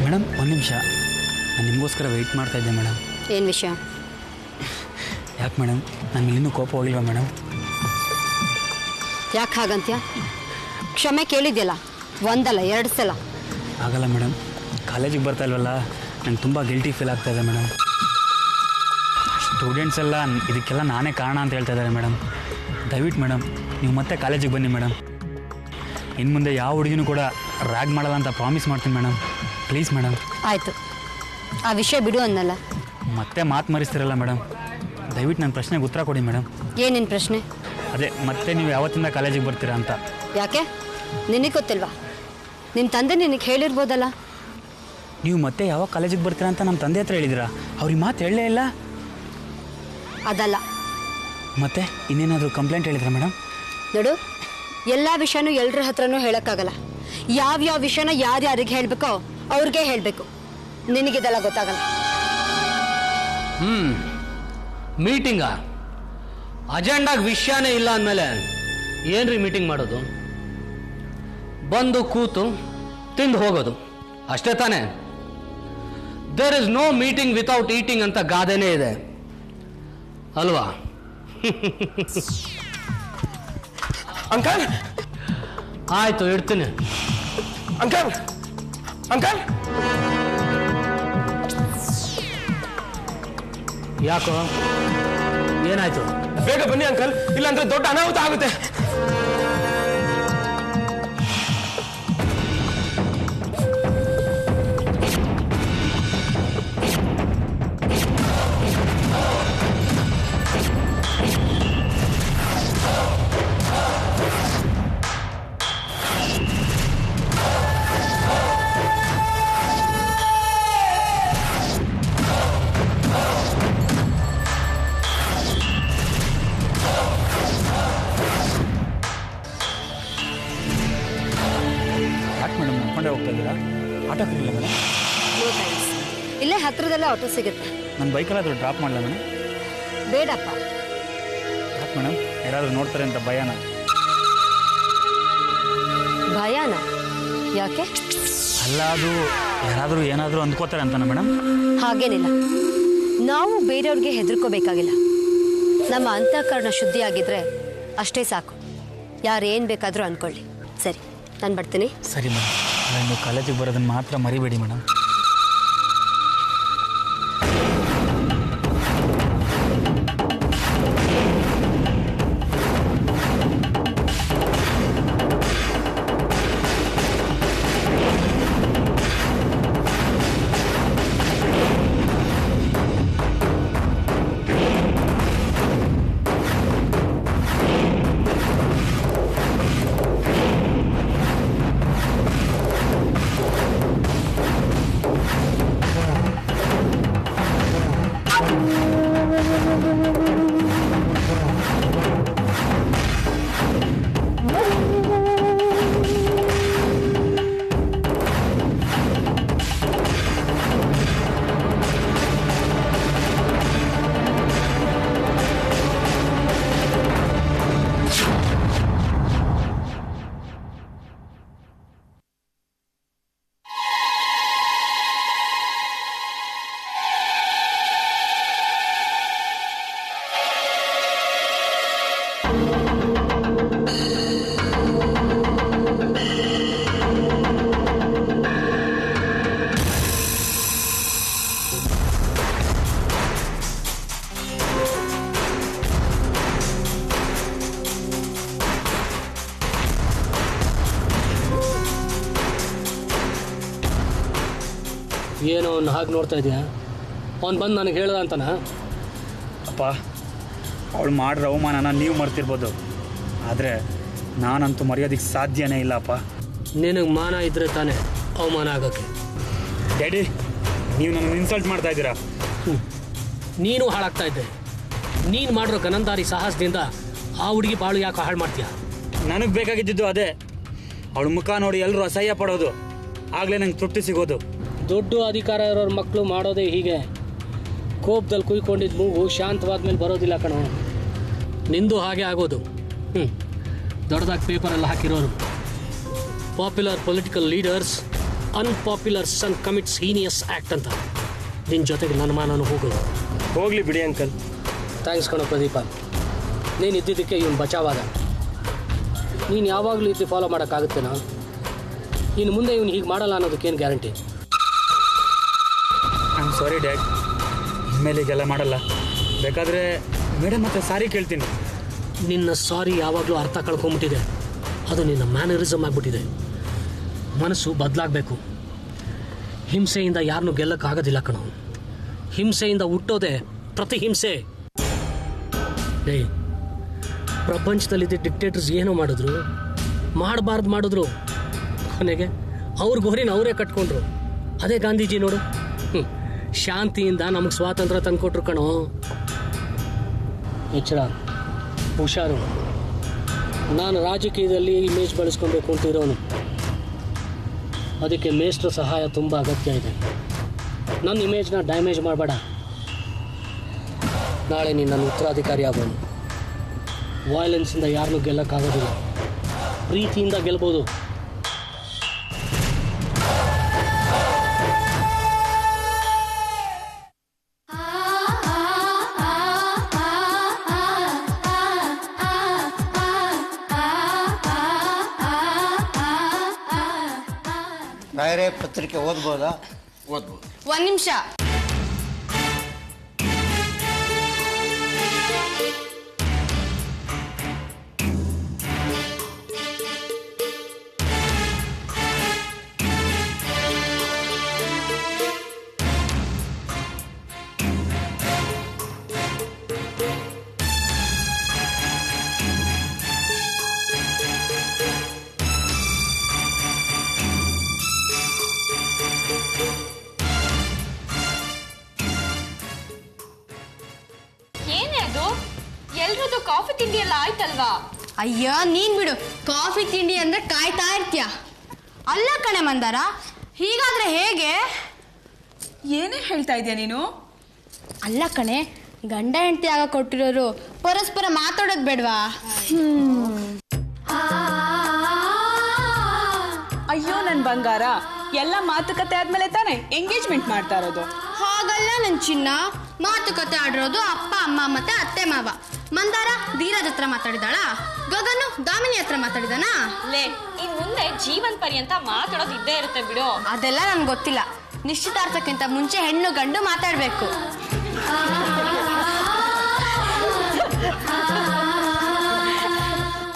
Madam ಒಂದು ನಿಮಿಷ, ನಾನು ನಿಮಗೋಸ್ಕರ ವೆಯ್ಟ್ ಮಾಡ್ತಾ ಇದ್ದೆ ಮೇಡಮ್. ಏನು ವಿಷಯ? ಯಾಕೆ ಮೇಡಮ್, ನಾನು ಇನ್ನೂ ಕೋಪ ಹೋಗಿಲ್ವಾ ಮೇಡಮ್? ಯಾಕೆ ಹಾಗಂತ್ಯ? ಕ್ಷಮೆ ಕೇಳಿದ್ಯಲ್ಲ, ಒಂದಲ್ಲ 2 ಸಲ. ಆಗಲ್ಲ ಮೇಡಮ್, ಕಾಲೇಜಿಗೆ ಬರ್ತಾ ಇಲ್ವಲ್ಲ, ನಂಗೆ ತುಂಬ ಗಿಲ್ಟಿ ಫೀಲ್ ಆಗ್ತಾ ಇದೆ ಮೇಡಮ್. ಸ್ಟೂಡೆಂಟ್ಸ್ ಎಲ್ಲ ಇದಕ್ಕೆಲ್ಲ ನಾನೇ ಕಾರಣ ಅಂತ ಹೇಳ್ತಾ ಇದ್ದಾರೆ ಮೇಡಮ್. ದಯವಿಟ್ಟು ಮೇಡಮ್ ನೀವು ಮತ್ತೆ ಕಾಲೇಜಿಗೆ ಬನ್ನಿ ಮೇಡಮ್. ಇನ್ನು ಮುಂದೆ ಯಾವ ಹುಡುಗಿನೂ ಕೂಡ ರ್ಯಾಗ್ ಮಾಡಲ್ಲ ಅಂತ ಪ್ರಾಮಿಸ್ ಮಾಡ್ತೀನಿ ಮೇಡಮ್. Please madam. ಆಯಿತು, ಆ ವಿಷಯ ಬಿಡು ಅನ್ನಲ್ಲ. ಮತ್ತೆ ಮಾತು ಮರಿಸ್ತಿರಲ್ಲ ಮೇಡಮ್. ದಯವಿಟ್ಟು ನನ್ನ ಪ್ರಶ್ನೆಗೆ ಉತ್ತರ ಕೊಡಿ ಮೇಡಮ್. ಏನೇನು ಪ್ರಶ್ನೆ? ಅದೇ ಮತ್ತೆ ನೀವು ಯಾವತ್ತಿಂದ ಕಾಲೇಜಿಗೆ ಬರ್ತೀರಾ ಅಂತ. ಯಾಕೆ, ನಿನಗೆ ಗೊತ್ತಿಲ್ವಾ? ನಿಮ್ಮ ತಂದೆ ನಿನಗೆ ಹೇಳಿರ್ಬೋದಲ್ಲ. ನೀವು ಮತ್ತೆ ಯಾವಾಗ ಕಾಲೇಜಿಗೆ ಬರ್ತೀರಾ ಅಂತ ನಮ್ಮ ತಂದೆ ಹತ್ರ ಹೇಳಿದಿರಾ? ಅವ್ರಿಗೆ ಮಾತು ಹೇಳಲೇ ಇಲ್ಲ. ಅದಲ್ಲ. ಮತ್ತೆ ಇನ್ನೇನಾದರೂ ಕಂಪ್ಲೇಂಟ್ ಹೇಳಿದ್ರಾ ಮೇಡಮ್? ನೋಡು, ಎಲ್ಲ ವಿಷಯನೂ ಎಲ್ಲರ ಹತ್ರನೂ ಹೇಳೋಕ್ಕಾಗಲ್ಲ. ಯಾವ್ಯಾವ ವಿಷಯನ ಯಾರ್ಯಾರಿಗೆ ಹೇಳಬೇಕೋ ಅವ್ರಿಗೆ ಹೇಳಬೇಕು. ನಿನಗಿದೆಲ್ಲ ಗೊತ್ತಾಗಲ್ಲ. ಮೀಟಿಂಗಾ? ಅಜೆಂಡಾಗ ವಿಷಯನೇ ಇಲ್ಲ ಅಂದಮೇಲೆ ಏನ್ರಿ ಮೀಟಿಂಗ್ ಮಾಡೋದು? ಬಂದು ಕೂತು ತಿಂದು ಹೋಗೋದು ಅಷ್ಟೇ ತಾನೇ. There is no meeting without eating ಅಂತ ಗಾದೆನೇ ಇದೆ ಅಲ್ವಾ? ಅಂಕಲ್, ಆಯ್ತು ಇಡ್ತೀನಿ. Uncle, uncle. ಯಾಕೋ, ಏನಾಯ್ತು? ಬೇಗ ಬನ್ನಿ ಅಂಕಲ್, ಇಲ್ಲಾಂದ್ರೆ ದೊಡ್ಡ ಅನಾಹುತ ಆಗುತ್ತೆ. ಯಾಕೆ ಮೇಡಮ್ ನಡ್ಕೊಂಡೇ ಹೋಗ್ತಾ ಇದ್ದೀರಾ? ಆಟೋ ಕರೀಲ್ಲ ಮೇಡಮ್? ನೋ ಥ್ಯಾಂಕ್ಸ್, ಇಲ್ಲೇ ಹತ್ರದಲ್ಲೇ ಆಟೋ ಸಿಗುತ್ತೆ. ನನ್ನ ಬೈಕಲ್ಲಾದರೂ ಡ್ರಾಪ್ ಮಾಡಲ ಮೇಡಮ್? ಬೇಡಪ್ಪ. ಯಾಕೆ ಮೇಡಮ್, ಯಾರಾದರೂ ನೋಡ್ತಾರೆ ಅಂತ ಭಯನ? ಭಯನಾ? ಯಾಕೆ? ಅಲ್ಲ, ಅದು ಯಾರಾದರೂ ಏನಾದರೂ ಅಂದ್ಕೋತಾರೆ ಅಂತನಾ ಮೇಡಮ್? ಹಾಗೇನಿಲ್ಲ. ನಾವು ಬೇರೆಯವ್ರಿಗೆ ಹೆದರ್ಕೋಬೇಕಾಗಿಲ್ಲ. ನಮ್ಮ ಅಂತಃಕರಣ ಶುದ್ಧಿಯಾಗಿದ್ರೆ ಅಷ್ಟೇ ಸಾಕು. ಯಾರೇನು ಬೇಕಾದರೂ ಅಂದ್ಕೊಳ್ಳಿ. ಸರಿ, ನಾನು ಬರ್ತೀನಿ. ಸರಿ ಮೇಡಮ್, ನಾನು ಕಾಲೇಜಿಗೆ ಬರೋದನ್ನು ಮಾತ್ರ ಮರಿಬೇಡಿ ಮೇಡಮ್. ಏನೋ ಅವ್ನು ಹಾಗೆ ನೋಡ್ತಾ ಇದೆಯಾ? ಅವ್ನು ಬಂದು ನನಗೆ ಹೇಳ್ದ ಅಂತನಾ? ಅಪ್ಪ, ಅವಳು ಮಾಡಿರೋ ಅವಮಾನನ ನೀವು ಮರ್ತಿರ್ಬೋದು, ಆದರೆ ನಾನಂತೂ ಮರೆಯೋದಕ್ಕೆ ಸಾಧ್ಯನೇ ಇಲ್ಲಪ್ಪ. ನಿನಗೆ ಮಾನ ಇದ್ದರೆ ತಾನೇ ಅವಮಾನ ಆಗೋಕ್ಕೆ. ಡ್ಯಾಡಿ, ನೀವು ನನ್ನನ್ನು ಇನ್ಸಲ್ಟ್ ಮಾಡ್ತಾ ಇದ್ದೀರಾ. ನೀನು ಹಾಳಾಗ್ತಾ ಇದ್ದೆ. ನೀನು ಮಾಡಿರೋ ಗನಂದಾರಿ ಸಾಹಸದಿಂದ ಆ ಹುಡುಗಿ ಬಾಳು ಯಾಕೆ ಹಾಳು ಮಾಡ್ತೀಯ? ನನಗೆ ಬೇಕಾಗಿದ್ದು ಅದೇ. ಅವಳ ಮುಖ ನೋಡಿ ಎಲ್ಲರೂ ಅಸಹ್ಯ ಪಡೋದು, ಆಗಲೇ ನಂಗೆ ತೃಪ್ತಿ ಸಿಗೋದು. ದೊಡ್ಡ ಅಧಿಕಾರ ಇರೋರ ಮಕ್ಕಳು ಮಾಡೋದೇ ಹೀಗೆ. ಕೋಪದಲ್ಲಿ ಕುಯ್ಕೊಂಡಿದ್ದ ಮೂಗು ಶಾಂತವಾದ್ಮೇಲೆ ಬರೋದಿಲ್ಲ ಕಣೋ. ನಿಂದು ಹಾಗೆ ಆಗೋದು. ದೊಡ್ಡದಾಗಿ ಪೇಪರೆಲ್ಲ ಹಾಕಿರೋರು ಪಾಪ್ಯುಲರ್ ಪೊಲಿಟಿಕಲ್ ಲೀಡರ್ಸ್ ಅನ್ಪಾಪ್ಯುಲರ್ ಸನ್ ಕಮಿಟ್ಸ್ ಹೀನಿಯಸ್ ಆ್ಯಕ್ಟ್ ಅಂತ ನಿನ್ನ ಜೊತೆಗೆ ನನ್ನ ಮಾನನು ಹೋಗೋದು. ಹೋಗ್ಲಿ ಬಿಡಿ ಅಂಕಲ್. ಥ್ಯಾಂಕ್ಸ್ ಕಣೋ ಪ್ರದೀಪ, ನೀನು ಇದ್ದಿದ್ದಕ್ಕೆ ಇವನು ಬಚಾವಾದ. ನೀನು ಯಾವಾಗಲೂ ಇದ್ದು ಫಾಲೋ ಮಾಡೋಕ್ಕಾಗುತ್ತೇನಾ? ಇನ್ನು ಮುಂದೆ ಇವನು ಹೀಗೆ ಮಾಡಲ್ಲ ಅನ್ನೋದಕ್ಕೇನು ಗ್ಯಾರಂಟಿ? ಐ ಆಮ್ ಸಾರಿ ಡ್ಯಾಡ್, ಇನ್ಮೇಲೆ ಈಗೆಲ್ಲ ಮಾಡಲ್ಲ. ಬೇಕಾದರೆ ಮೇಡಮ್ ಮತ್ತೆ ಸಾರಿ ಕೇಳ್ತೀನಿ. ನಿನ್ನ ಸಾರಿ ಯಾವಾಗಲೂ ಅರ್ಥ ಕಳ್ಕೊಂಬಿಟ್ಟಿದೆ. ಅದು ನಿನ್ನ ಮ್ಯಾನರಿಸಮ್ ಆಗಿಬಿಟ್ಟಿದೆ. ಮನಸ್ಸು ಬದಲಾಗಬೇಕು. ಹಿಂಸೆಯಿಂದ ಯಾರನ್ನೂ ಗೆಲ್ಲಕ್ಕಾಗೋದಿಲ್ಲ ಕಣೋ. ಹಿಂಸೆಯಿಂದ ಹುಟ್ಟೋದೆ ಪ್ರತಿಹಿಂಸೆ. ಡೇ, ಪ್ರಪಂಚದಲ್ಲಿದ್ದ ಡಿಕ್ಟೇಟರ್ಸ್ ಏನೋ ಮಾಡಿದ್ರು, ಮಾಡಬಾರ್ದು ಮಾಡಿದ್ರು, ಕೊನೆಗೆ ಅವ್ರ ಗೋರಿನ ಅವರೇ ಕಟ್ಕೊಂಡ್ರು. ಅದೇ ಗಾಂಧೀಜಿ ನೋಡು, ಶಾಂತಿಯಿಂದ ನಮಗೆ ಸ್ವಾತಂತ್ರ್ಯ ತಂದುಕೊಟ್ರು ಕಣೋ. ಎಚ್ಚರ, ಹುಷಾರು. ನಾನು ರಾಜಕೀಯದಲ್ಲಿ ಇಮೇಜ್ ಬಳಸ್ಕೊಬೇಕು ಅಂತ ಇರೋನು. ಅದಕ್ಕೆ ಮೇಷ್ಟ್ರ ಸಹಾಯ ತುಂಬ ಅಗತ್ಯ ಇದೆ. ನನ್ನ ಇಮೇಜ್ನ ಡ್ಯಾಮೇಜ್ ಮಾಡಬೇಡ. ನಾಳೆ ನೀನು ನನ್ನ ಉತ್ತರಾಧಿಕಾರಿ ಆಗೋನು. ವೈಲೆನ್ಸಿಂದ ಯಾರನ್ನೂ ಗೆಲ್ಲಕ್ಕಾಗೋದಿಲ್ಲ, ಪ್ರೀತಿಯಿಂದ ಗೆಲ್ಬೋದು. ಬೇರೆ ಪತ್ರಿಕೆ ಓದ್ಬೋದಾ? ಓದ್ಬೋದು. ಒಂದ್ ನಿಮಿಷ. ಎಲ್ರದ್ದು ಕಾಫಿ ತಿಂಡಿ ಎಲ್ಲ ಆಯ್ತಲ್ವಾ? ಅಯ್ಯೋ ನೀನ್ ಬಿಡು, ಕಾಫಿ ತಿಂಡಿ ಅಂದ್ರೆ ಕಾಯ್ತಾ ಇರ್ತೀಯ. ಅಲ್ಲ ಕಣೆ ಮಂದಾರ, ಹೀಗಾದ್ರೆ ಹೇಗೆ? ಏನೇ ಹೇಳ್ತಾ ಇದೀಯ ನೀನು? ಅಲ್ಲ ಕಣೆ, ಗಂಡ ಹೆಂಡತಿ ಆಗ ಕೊಟ್ಟಿರೋರು ಪರಸ್ಪರ ಮಾತಾಡೋದು ಬೇಡವಾ? ಅಯ್ಯೋ ನನ್ ಬಂಗಾರ, ಎಲ್ಲ ಮಾತುಕತೆ ಆದ್ಮೇಲೆ ತಾನೇ ಎಂಗೇಜ್ಮೆಂಟ್ ಮಾಡ್ತಾ ಇರೋದು. ಹಾಗಲ್ಲ ನನ್ ಚಿನ್ನ, ಮಾತುಕತೆ ಆಡಿರೋದು ಅಪ್ಪ ಅಮ್ಮ ಮತ್ತೆ ಅತ್ತೆ ಮಾವ. ಮಂದಾರ ಧೀರಜ್ ಹತ್ರ ಮಾತಾಡಿದಾಳ, ಗಗನು ದಾಮಿನಿ ಹತ್ರ ಮಾತಾಡಿದಾನ. ಲೇ, ಇನ್ ಮುಂದೆ ಜೀವನ್ ಪರ್ಯಂತ ಮಾತಾಡೋದು ಇದ್ದೇ ಇರುತ್ತೆ ಬಿಡು. ಅದೆಲ್ಲ ನನ್ಗೆ ಗೊತ್ತಿಲ್ಲ. ನಿಶ್ಚಿತಾರ್ಥಕ್ಕಿಂತ ಮುಂಚೆ ಹೆಣ್ಣು ಗಂಡು ಮಾತಾಡ್ಬೇಕು.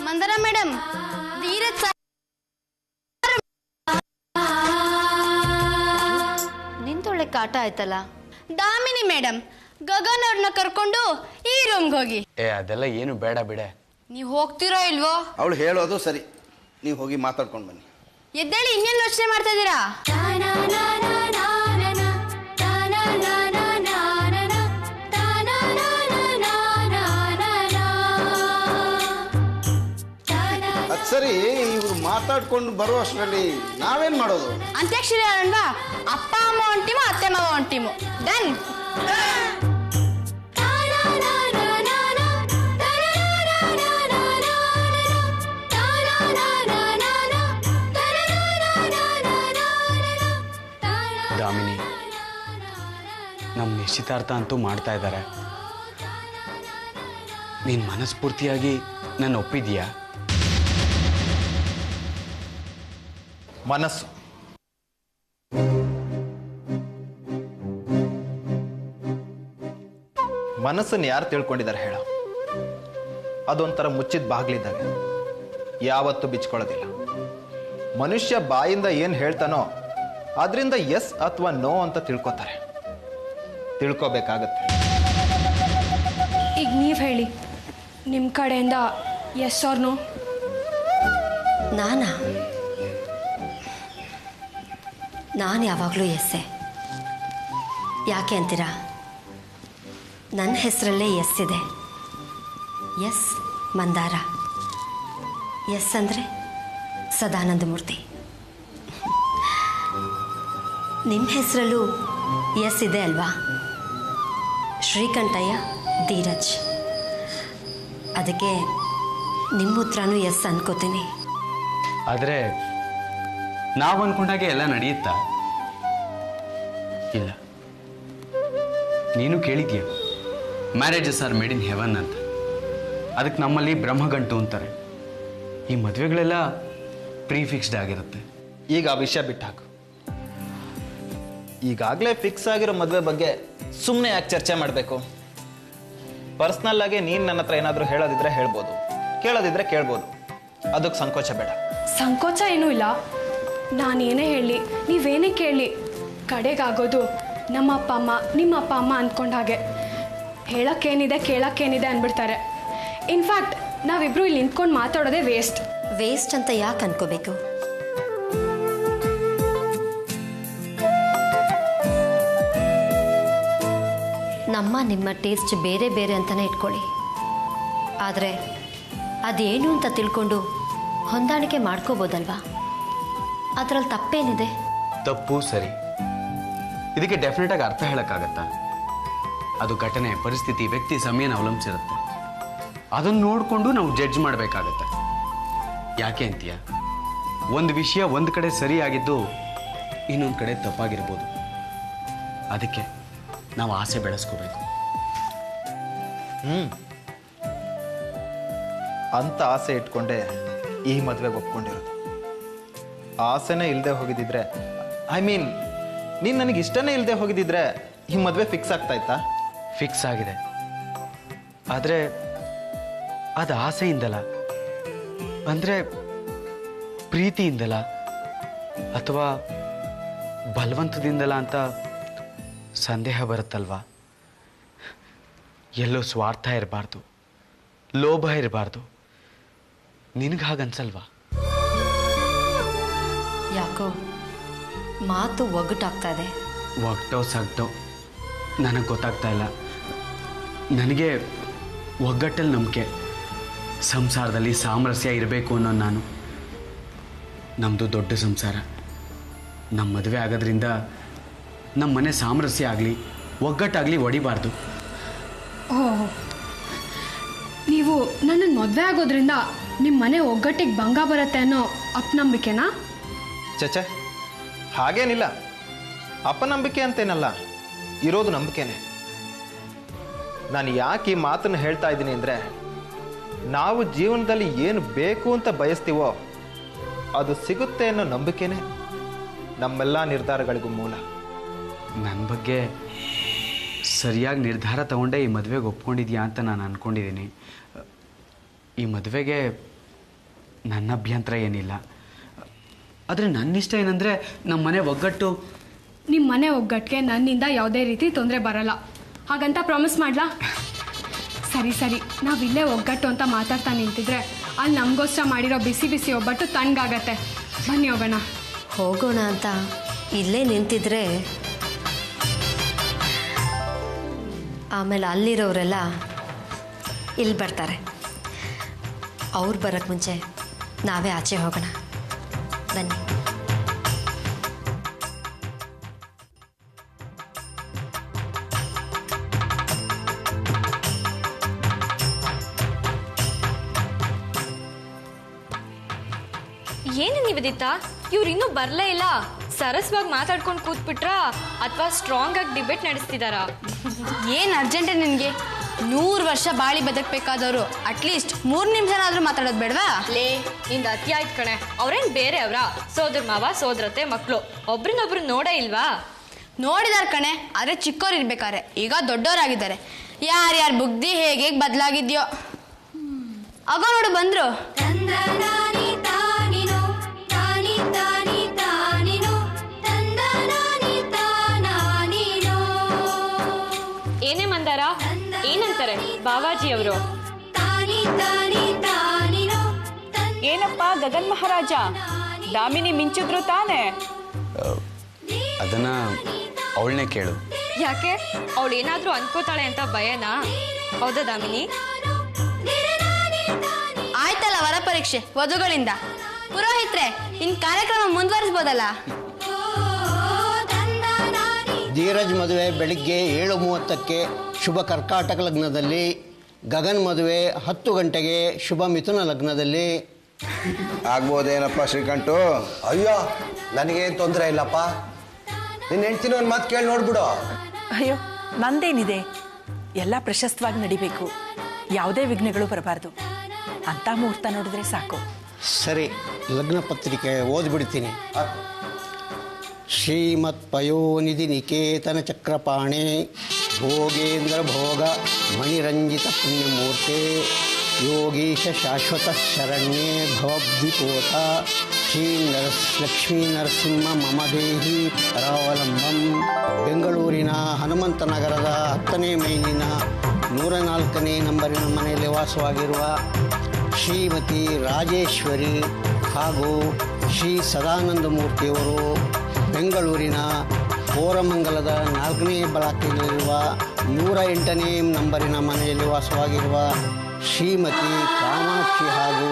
ಮಂದಾರ ಮೇಡಮ್, ಧೀರಜ್ ನಿಂತೊಳ್ಳೆ ಕಾಟ ಆಯ್ತಲ್ಲ. ದಾಮಿನಿ ಮೇಡಮ್, ಗಗನ್ ಅವ್ರನ್ನ ಕರ್ಕೊಂಡು ಈ ರೂಮ್ಗೆ ಹೋಗಿ. ಅದೆಲ್ಲ ಏನು ಬೇಡ ಬಿಡೆ. ನೀವು ಹೋಗ್ತಿರೋ ಇಲ್ವೋ? ಅವಳು ಹೇಳೋದು ಸರಿ, ನೀವು ಹೋಗಿ ಮಾತಾಡ್ಕೊಂಡು ಬನ್ನಿ. ಎದ್ದೇಳಿ, ಇನ್ನೇನು ಯೋಚನೆ ಮಾಡ್ತಾ ಇದ್ದೀರಾ? ಅದ್ ಸರಿ, ಇವ್ರು ಮಾತಾಡ್ಕೊಂಡು ಬರೋ ಅಷ್ಟರಲ್ಲಿ ನಾವೇನ್ ಮಾಡೋದು? ಅಂತ್ಯಾಕ್ಷರಿ ಆಡೋಣವಾ? ಅಪ್ಪ ಅಮ್ಮ ಒಂದ್ ಟೀಮು, ಅತ್ತೆ ಮಾವ ಒಂದ್ ಟೀಮು. ಡನ್. ದಾಮಿನಿ, ನಮ್ಮ ನಿಶ್ಚಿತಾರ್ಥ ಅಂತೂ ಮಾಡ್ತಾ ಇದ್ದಾರೆ. ನೀನು ಮನಸ್ಫೂರ್ತಿಯಾಗಿ ನನ್ನ ಒಪ್ಪಿದೀಯಾ? ಮನಸ್ಸು ಮನಸ್ಸನ್ನು ಯಾರು ತಿಳ್ಕೊಂಡಿದ್ದಾರೆ ಹೇಳ? ಅದೊಂಥರ ಮುಚ್ಚಿದ ಬಾಗ್ಲಿದ್ದಾಗ, ಯಾವತ್ತೂ ಬಿಚ್ಕೊಳ್ಳೋದಿಲ್ಲ. ಮನುಷ್ಯ ಬಾಯಿಂದ ಏನು ಹೇಳ್ತಾನೋ ಅದರಿಂದ ಎಸ್ ಅಥವಾ ನೋ ಅಂತ ತಿಳ್ಕೊತಾರೆ. ತಿಳ್ಕೊಬೇಕಾಗತ್ತೆ. ಈಗ ನೀವು ಹೇಳಿ, ನಿಮ್ಮ ಕಡೆಯಿಂದ ಎಸ್ ಆರ್ ನೋ? ನಾನು ಯಾವಾಗಲೂ ಎಸ್ಸೆ. ಯಾಕೆ ಅಂತೀರಾ? ನನ್ನ ಹೆಸರಲ್ಲೇ ಎಸ್ ಇದೆ. ಎಸ್ ಮಂದಾರ. ಎಸ್ ಅಂದರೆ ಸದಾನಂದ ಮೂರ್ತಿ. ನಿಮ್ಮ ಹೆಸರಲ್ಲೂ ಎಸ್ ಇದೆ ಅಲ್ವಾ? ಶ್ರೀಕಂಠಯ್ಯ ಧೀರಜ್. ಅದಕ್ಕೆ ನಿಮ್ಮ ಉತ್ತರನೂ ಎಸ್ ಅನ್ಕೋತೀನಿ. ಆದರೆ ನಾವು ಅನ್ಕೊಂಡಾಗೆ ಎಲ್ಲ ನಡೆಯುತ್ತಾ? ಇಲ್ಲ. ನೀನು ಕೇಳಿದ್ಯಾ marriages are made in heaven ಅಂತ. ಅದಕ್ಕೆ ನಮ್ಮಲ್ಲಿ ಬ್ರಹ್ಮಗಂಟು ಅಂತಾರೆ. ಈ ಮದುವೆಗಳೆಲ್ಲ ಪ್ರೀಫಿಕ್ಸ್ಡ್ ಆಗಿರುತ್ತೆ. ಈಗ ಆ ವಿಷಯ ಬಿಟ್ಟಾಕು. ಈಗಾಗಲೇ ಫಿಕ್ಸ್ ಆಗಿರೋ ಮದುವೆ ಬಗ್ಗೆ ಸುಮ್ಮನೆ ಯಾಕೆ ಚರ್ಚೆ ಮಾಡಬೇಕು? ಪರ್ಸ್ನಲ್ ಆಗಿ ನೀನು ನನ್ನ ಹತ್ರ ಏನಾದರೂ ಹೇಳೋದಿದ್ರೆ ಹೇಳ್ಬೋದು, ಕೇಳೋದಿದ್ರೆ ಕೇಳ್ಬೋದು. ಅದಕ್ಕೆ ಸಂಕೋಚ ಬೇಡ. ಸಂಕೋಚ ಏನೂ ಇಲ್ಲ. ನಾನೇನೇ ಹೇಳಿ, ನೀವೇನೇ ಕೇಳಿ, ಕಡೆಗಾಗೋದು ನಮ್ಮ ಅಪ್ಪ ಅಮ್ಮ ನಿಮ್ಮ ಅಪ್ಪ ಅಮ್ಮ ಅಂದ್ಕೊಂಡ ಹಾಗೆ. ಹೇಳೋಕ್ಕೇನಿದೆ ಕೇಳೋಕ್ಕೇನಿದೆ ಅಂದ್ಬಿಡ್ತಾರೆ. ಇನ್ಫ್ಯಾಕ್ಟ್ ನಾವಿಬ್ರು ಇಲ್ಲಿ ನಿಂತ್ಕೊಂಡು ಮಾತಾಡೋದೇ ವೇಸ್ಟ್. ವೇಸ್ಟ್ ಅಂತ ಯಾಕೆ ಅನ್ಕೋಬೇಕು? ನಮ್ಮ ನಿಮ್ಮ ಟೇಸ್ಟ್ ಬೇರೆ ಬೇರೆ ಅಂತಲೇ ಇಟ್ಕೊಳ್ಳಿ. ಆದರೆ ಅದೇನು ಅಂತ ತಿಳ್ಕೊಂಡು ಹೊಂದಾಣಿಕೆ ಮಾಡ್ಕೋಬೋದಲ್ವಾ? ಅದರಲ್ಲಿ ತಪ್ಪೇನಿದೆ? ತಪ್ಪು ಸರಿ, ಇದಕ್ಕೆ ಡೆಫಿನೆಟ್ ಆಗಿ ಅರ್ಥ ಹೇಳಕ್ಕಾಗತ್ತಾ? ಅದು ಘಟನೆ, ಪರಿಸ್ಥಿತಿ, ವ್ಯಕ್ತಿ, ಸಮಯನ ಅವಲಂಬಿಸಿರುತ್ತೆ. ಅದನ್ನು ನೋಡಿಕೊಂಡು ನಾವು ಜಡ್ಜ್ ಮಾಡಬೇಕಾಗತ್ತೆ. ಯಾಕೆ ಅಂತೀಯ? ಒಂದು ವಿಷಯ ಒಂದು ಕಡೆ ಸರಿಯಾಗಿದ್ದು ಇನ್ನೊಂದು ಕಡೆ ತಪ್ಪಾಗಿರ್ಬೋದು. ಅದಕ್ಕೆ ನಾವು ಆಸೆ ಬೆಳೆಸ್ಕೋಬೇಕು. ಅಂತ ಆಸೆ ಇಟ್ಕೊಂಡೆ ಈ ಮದುವೆಗೆ ಒಪ್ಕೊಂಡಿರೋದು. ಆಸೆನೇ ಇಲ್ಲದೆ ಹೋಗಿದ್ದಿದ್ರೆ, ಐ ಮೀನ್ ನೀನು ನನಗೆ ಇಷ್ಟನೇ ಇಲ್ಲದೆ ಹೋಗಿದ್ದಿದ್ರೆ ಈ ಮದುವೆ ಫಿಕ್ಸ್ ಆಗ್ತಾ ಇತ್ತಾ? ಫಿಕ್ಸ್ ಆಗಿದೆ. ಆದರೆ ಅದು ಆಸೆಯಿಂದಲ್ಲ, ಅಂದರೆ ಪ್ರೀತಿಯಿಂದಲ್ಲ ಅಥವಾ ಬಲವಂತದಿಂದಲ್ಲ ಅಂತ ಸಂದೇಹ ಬರುತ್ತಲ್ವಾ? ಎಲ್ಲೋ ಸ್ವಾರ್ಥ ಇರಬಾರ್ದು, ಲೋಭ ಇರಬಾರ್ದು. ನಿನಗೆ ಹಾಗನ್ಸಲ್ವಾ? ಯಾಕೋ ಮಾತು ಒಗ್ಗಟ್ಟಾಗ್ತಾ ಇದೆ. ಒಗ್ಟೋ ಸಗ್ಟೋ ನನಗೆ ಗೊತ್ತಾಗ್ತಾ ಇಲ್ಲ. ನನಗೆ ಒಗ್ಗಟ್ಟಲ್ಲಿ ನಂಬಿಕೆ, ಸಂಸಾರದಲ್ಲಿ ಸಾಮರಸ್ಯ ಇರಬೇಕು ಅನ್ನೋ ನಾನು. ನಮ್ಮದು ದೊಡ್ಡ ಸಂಸಾರ. ನಮ್ಮ ಮದುವೆ ಆಗೋದ್ರಿಂದ ನಮ್ಮ ಮನೆ ಸಾಮರಸ್ಯ ಆಗಲಿ ಒಗ್ಗಟ್ಟಾಗಲಿ ಒಡಿಬಾರ್ದು. ಓಹ್, ನೀವು ನನ್ನನ್ನು ಮದುವೆ ಆಗೋದ್ರಿಂದ ನಿಮ್ಮ ಮನೆ ಒಗ್ಗಟ್ಟಿಗೆ ಭಂಗ ಬರುತ್ತೆ ಅನ್ನೋ ಅಪನಂಬಿಕೆನಾ? ಚಚೆ, ಹಾಗೇನಿಲ್ಲ. ಅಪನಂಬಿಕೆ ಅಂತೇನಲ್ಲ, ಇರೋದು ನಂಬಿಕೆನೆ. ನಾನು ಯಾಕೆ ಈ ಮಾತನ್ನು ಹೇಳ್ತಾ ಇದ್ದೀನಿ ಅಂದರೆ, ನಾವು ಜೀವನದಲ್ಲಿ ಏನು ಬೇಕು ಅಂತ ಬಯಸ್ತೀವೋ ಅದು ಸಿಗುತ್ತೆ ಅನ್ನೋ ನಂಬಿಕೆನೇ ನಮ್ಮೆಲ್ಲ ನಿರ್ಧಾರಗಳಿಗೂ ಮೂಲ. ನನ್ನ ಬಗ್ಗೆ ಸರಿಯಾಗಿ ನಿರ್ಧಾರ ತಗೊಂಡೆ ಈ ಮದುವೆಗೆ ಒಪ್ಕೊಂಡಿದ್ಯಾ ಅಂತ ನಾನು ಅಂದ್ಕೊಂಡಿದ್ದೀನಿ. ಈ ಮದುವೆಗೆ ನನ್ನ ಅಭ್ಯಂತರ ಏನಿಲ್ಲ. ಆದರೆ ನನ್ನಿಷ್ಟ ಏನಂದರೆ ನಮ್ಮ ಮನೆ ಒಗ್ಗಟ್ಟು. ನಿಮ್ಮ ಮನೆ ಒಗ್ಗಟ್ಟಿಗೆ ನನ್ನಿಂದ ಯಾವುದೇ ರೀತಿ ತೊಂದರೆ ಬರಲ್ಲ ಹಾಗಂತ ಪ್ರಾಮಿಸ್ ಮಾಡ್ಲಾ? ಸರಿ ಸರಿ, ನಾವಿಲ್ಲೇ ಒಗ್ಗಟ್ಟು ಅಂತ ಮಾತಾಡ್ತಾ ನಿಂತಿದ್ರೆ ಅಲ್ಲಿ ನಮಗೋಸ್ಕರ ಮಾಡಿರೋ ಬಿಸಿ ಬಿಸಿ ಒಬ್ಬಟ್ಟು ತಣ್ಣಗಾಗತ್ತೆ. ಬನ್ನಿ ಹೋಗೋಣ. ಹೋಗೋಣ ಅಂತ ಇಲ್ಲೇ ನಿಂತಿದ್ರೆ ಆಮೇಲೆ ಅಲ್ಲಿರೋರೆಲ್ಲ ಇಲ್ಲಿ ಬರ್ತಾರೆ. ಅವ್ರು ಬರೋಕ್ಕೆ ಮುಂಚೆ ನಾವೇ ಆಚೆ ಹೋಗೋಣ. ಬನ್ನಿ. ಏನು ನಿವೇದಿತಾ, ಇವ್ರು ಇನ್ನೂ ಬರಲೇ ಇಲ್ಲ? ಸರಸವಾಗಿ ಮಾತಾಡ್ಕೊಂಡು ಕೂತ್ಬಿಟ್ರಾ ಅಥವಾ ಸ್ಟ್ರಾಂಗ್ ಆಗಿ ಡಿಬೇಟ್ ನಡೆಸ್ತಿದಾರಾ? ಏನು ಅರ್ಜೆಂಟ್ ನಿನಗೆ? 100 ವರ್ಷ ಬಾಳಿ ಬದುಕಬೇಕಾದವರು ಅಟ್ಲೀಸ್ಟ್ 3 ನಿಮಿಷನಾದ್ರೂ ಮಾತಾಡೋದು ಬೇಡವಾ? ಲೇ, ನಿಂದ ಅತಿ ಆಯ್ತು ಕಣೆ. ಅವ್ರೇನು ಬೇರೆ ಅವರ ಸೋದರ ಮಾವ ಸೋದರತೆ ಮಕ್ಕಳು ಒಬ್ರನ್ನೊಬ್ರು ನೋಡೇ ಇಲ್ವಾ? ನೋಡಿದಾರೆ ಕಣೆ, ಆದರೆ ಚಿಕ್ಕವ್ರು ಇರ್ಬೇಕಾರೆ. ಈಗ ದೊಡ್ಡವರಾಗಿದ್ದಾರೆ. ಯಾರ್ಯಾರ ಬುದ್ಧಿ ಹೇಗೆ ಬದಲಾಗಿದ್ಯೋ. ಆಗ ನೋಡು ಬಂದ್ರು. ಏನೇ ಮಂದಾರ, ಏನಂತಾರೆ ಬಾವಾಜಿ ಅವರು? ಏನಪ್ಪ ಗಗನ್ ಮಹಾರಾಜ, ದಾಮಿನಿ ಮಿಂಚಿದ್ರು ತಾನೆ? ಅದನ್ನು ಅವಳನ್ನೇ ಕೇಳು. ಯಾಕೆ, ಅವಳು ಏನಾದರೂ ಅನ್ಕೋತಾಳೆ ಅಂತ ಭಯನಾ? ಹೌದಾ ದಾಮಿನಿ? ಆಯ್ತಲ್ಲ ವರ ಪರೀಕ್ಷೆ ವಧುಗಳಿಂದ. ಪುರೋಹಿತ್ರೆ, ಇನ್ ಕಾರ್ಯಕ್ರಮ ಮುಂದುವರಿಸಬಹುದಲ್ಲ? ಧೀರಜ್ ಮದುವೆ ಬೆಳಿಗ್ಗೆ 7:30ಕ್ಕೆ ಶುಭ ಕರ್ಕಾಟಕ ಲಗ್ನದಲ್ಲಿ, ಗಗನ್ ಮದುವೆ 10 ಗಂಟೆಗೆ ಶುಭ ಮಿಥುನ ಲಗ್ನದಲ್ಲಿ. ಆಗ್ಬೋದೇನಪ್ಪ ಶ್ರೀಕಂಠು? ಅಯ್ಯೋ ನನಗೇನು ತೊಂದರೆ ಇಲ್ಲಪ್ಪ. ನಿನ್ನ ಹೆಂಡ್ತಿನ ಒಂದು ಮಾತು ಕೇಳಿ ನೋಡ್ಬಿಡು. ಅಯ್ಯೋ ನಂದೇನಿದೆ, ಎಲ್ಲ ಪ್ರಶಸ್ತವಾಗಿ ನಡಿಬೇಕು, ಯಾವುದೇ ವಿಘ್ನಗಳು ಬರಬಾರ್ದು ಅಂತ ಮುಹೂರ್ತ ನೋಡಿದ್ರೆ ಸಾಕು. ಸರಿ, ಲಗ್ನ ಪತ್ರಿಕೆ ಓದ್ಬಿಡ್ತೀನಿ. ಶ್ರೀಮತ್ ಪಯೋನಿಧಿ ನಿಕೇತನ ಚಕ್ರಪಾಣಿ ಭೋಗೇಂದ್ರ ಭೋಗ ಮಣಿರಂಜಿತ ಪುಣ್ಯಮೂರ್ತೆ ಯೋಗೀಶ ಶಾಶ್ವತ ಶರಣ್ಯೇ ಭವದ್ವಿಪೋತ ಶ್ರೀ ಲಕ್ಷ್ಮೀ ನರಸಿಂಹ ಮಮ ದೇಹಿ ಪರಾವಲಂಬಂ. ಬೆಂಗಳೂರಿನ ಹನುಮಂತನಗರದ 10ನೇ ಮೈಲಿನ 104ನೇ ನಂಬರಿನ ಮನೆಯಲ್ಲಿ ವಾಸವಾಗಿರುವ ಶ್ರೀಮತಿ ರಾಜೇಶ್ವರಿ ಹಾಗೂ ಶ್ರೀ ಸದಾನಂದ ಮೂರ್ತಿಯವರು ಬೆಂಗಳೂರಿನ ಕೋರಮಂಗಲದ 4ನೇ ಬ್ಲಾಕಿನಲ್ಲಿರುವ 108ನೇ ನಂಬರಿನ ಮನೆಯಲ್ಲಿ ವಾಸವಾಗಿರುವ ಶ್ರೀಮತಿ ಕಾಮಾಕ್ಷಿ ಹಾಗೂ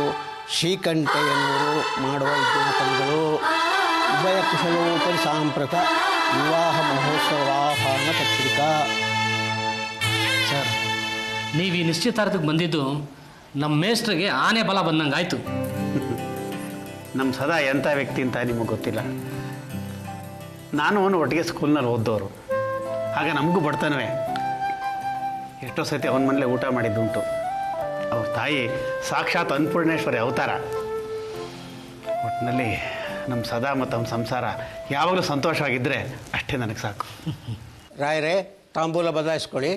ಶ್ರೀಕಂಠಯ್ಯನವರು ಮಾಡುವ ವಿಜ್ಞಾಪನೆಗಳು. ಉಭಯ ಕುಶಲೋಪರಿ ಸಾಂಪ್ರತ ವಿವಾಹ ಮಹೋತ್ಸವಾಹನ ಪತ್ರಿಕಾ. ಸರ್, ನೀವು ಈ ನಿಶ್ಚಿತಾರ್ಥಕ್ಕೆ ಬಂದಿದ್ದು ನಮ್ಮ ಮೇಸ್ಟ್ರಿಗೆ ಆನೆ ಬಲ ಬಂದಂಗಾಯ್ತು. ನಮ್ಮ ಸದಾ ಎಂಥ ವ್ಯಕ್ತಿ ಅಂತ ನಿಮಗೆ ಗೊತ್ತಿಲ್ಲ. ನಾನು ಅವನು ಒಟ್ಟಿಗೆ ಸ್ಕೂಲ್ನಲ್ಲಿ ಓದ್ದವರು. ಆಗ ನಮಗೂ ಬಡ್ತಾನವೇ. ಎಷ್ಟೋ ಸತಿ ಅವನ ಮನೇಲೆ ಊಟ ಮಾಡಿದ್ದುಂಟು. ಅವ್ರ ತಾಯಿ ಸಾಕ್ಷಾತ್ ಅನ್ನಪೂರ್ಣೇಶ್ವರಿ ಅವತಾರ. ಒಟ್ಟಿನಲ್ಲಿ ನಮ್ಮ ಸದಾ ಮತ್ತು ಅವನ ಸಂಸಾರ ಯಾವಾಗಲೂ ಸಂತೋಷವಾಗಿದ್ದರೆ ಅಷ್ಟೇ ನನಗೆ ಸಾಕು. ರಾಯರೇ, ತಾಂಬೂಲ ಬದಲಾಯಿಸ್ಕೊಳ್ಳಿ.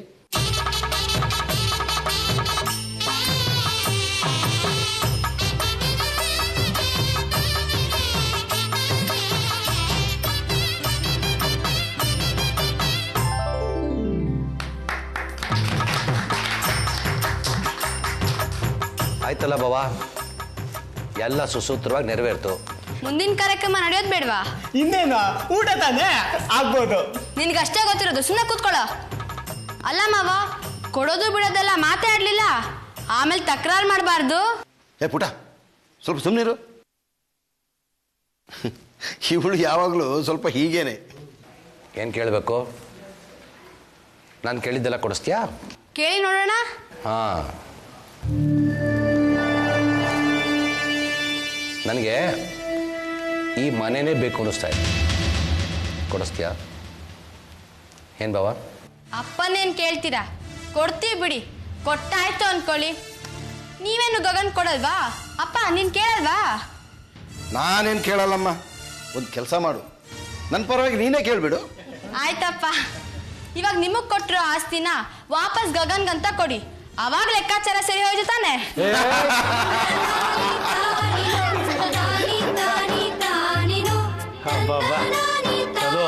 ಆಯ್ತಲ್ಲ ಬಾವಾ, ಎಲ್ಲ ಸುಸೂತ್ರವಾಗಿ ನೆರವೇರ್ತು. ಮುಂದಿನ ಕಾರ್ಯಕ್ರಮ ನಡೆಯೋದು ಬೇಡವಾ? ಇನ್ನೇನು, ಊಟ ತಾನೇ ಆಗ್ಬೋದು. ನಿನ್ಗಷ್ಟೇ ಗೊತ್ತಿರೋದು, ಸುಮ್ಮನೆ ಕೂತ್ಕೊಳ್ಳೋ. ಅಲ್ಲ ಮಾವ, ಕೊಡೋದು ಬಿಡೋದೆಲ್ಲ ಮಾತಾಡ್ಲಿಲ್ಲ, ಆಮೇಲೆ ತಕರಾರು ಮಾಡಬಾರ್ದು. ಏ ಪುಟ, ಸ್ವಲ್ಪ ಸುಮ್ಮನಿರು. ಇವಳು ಯಾವಾಗಲೂ ಸ್ವಲ್ಪ ಹೀಗೇನೆ. ಏನು ಕೇಳಬೇಕು? ನಾನು ಕೇಳಿದ್ದೆಲ್ಲ ಕೊಡಿಸ್ತೀಯಾ? ಕೇಳಿ ನೋಡೋಣ. ಹಾಂ, ನನಗೆ ಈ ಮನೆಯೇ ಬೇಕು ಅನ್ನಿಸ್ತಾ ಇದೆ. ಕೊಡಿಸ್ತೀಯಾ? ಏನು ಬಾವ? ಅಪ್ಪನೇನು ಕೇಳ್ತೀರಾ? ಕೊಡ್ತೀವಿ ಬಿಡಿ. ಕೊಟ್ಟಾಯ್ತು ಅನ್ಕೊಳ್ಳಿ. ನೀವೇನು ಗಗನ್ ಕೊಡಲ್ವಾ? ಅಪ್ಪ ನೀನು ಕೇಳಲ್ವಾ? ನಾನೇನು ಕೇಳಲ್ಲಮ್ಮ. ಒಂದು ಕೆಲಸ ಮಾಡು, ನನ್ನ ಪರವಾಗಿ ನೀನೇ ಕೇಳಿಬಿಡು. ಆಯ್ತಪ್ಪ, ಇವಾಗ ನಿಮಗೆ ಕೊಟ್ಟಿರೋ ಆಸ್ತಿನ ವಾಪಸ್ ಗಗನ್ಗಂತ ಕೊಡಿ. ಅವಾಗ ಲೆಕ್ಕಾಚಾರ ಸರಿ ಹೋಯ್ತು ತಾನೆ? ಅದು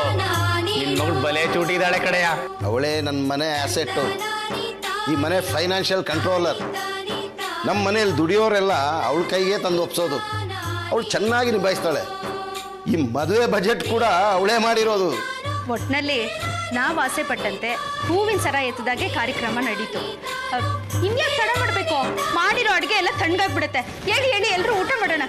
ನಿನ್ನ ಮಗಳು ಬಲೆ ಚೂಟಿದ್ದಾಳೆ ಕಡೆಯ. ಅವಳೇ ನನ್ನ ಮನೆ ಆಸೆಟ್ಟು, ಈ ಮನೆ ಫೈನಾನ್ಷಿಯಲ್ ಕಂಟ್ರೋಲರ್. ನಮ್ಮ ಮನೇಲಿ ದುಡಿಯೋರೆಲ್ಲ ಅವಳ ಕೈಗೆ ತಂದು ಒಪ್ಸೋದು. ಅವಳು ಚೆನ್ನಾಗಿ ನಿಭಾಯಿಸ್ತಾಳೆ. ಈ ಮದುವೆ ಬಜೆಟ್ ಕೂಡ ಅವಳೇ ಮಾಡಿರೋದು. ಒಟ್ಟಿನಲ್ಲಿ ನಾವು ಆಸೆ ಪಟ್ಟಂತೆ ಹೂವಿನ ಸರ ಎತ್ತದಾಗೆ ಕಾರ್ಯಕ್ರಮ ನಡೀತು. ಇನ್ಯಾಕೆ ತಡ ಮಾಡಬೇಕು? ಮಾಡಿರೋ ಅಡುಗೆ ಎಲ್ಲ ತಣ್ಣಗಾಗ್ಬಿಡುತ್ತೆ. ಹೇಳಿ ಎಲ್ಲರೂ ಊಟ ಮಾಡೋಣ.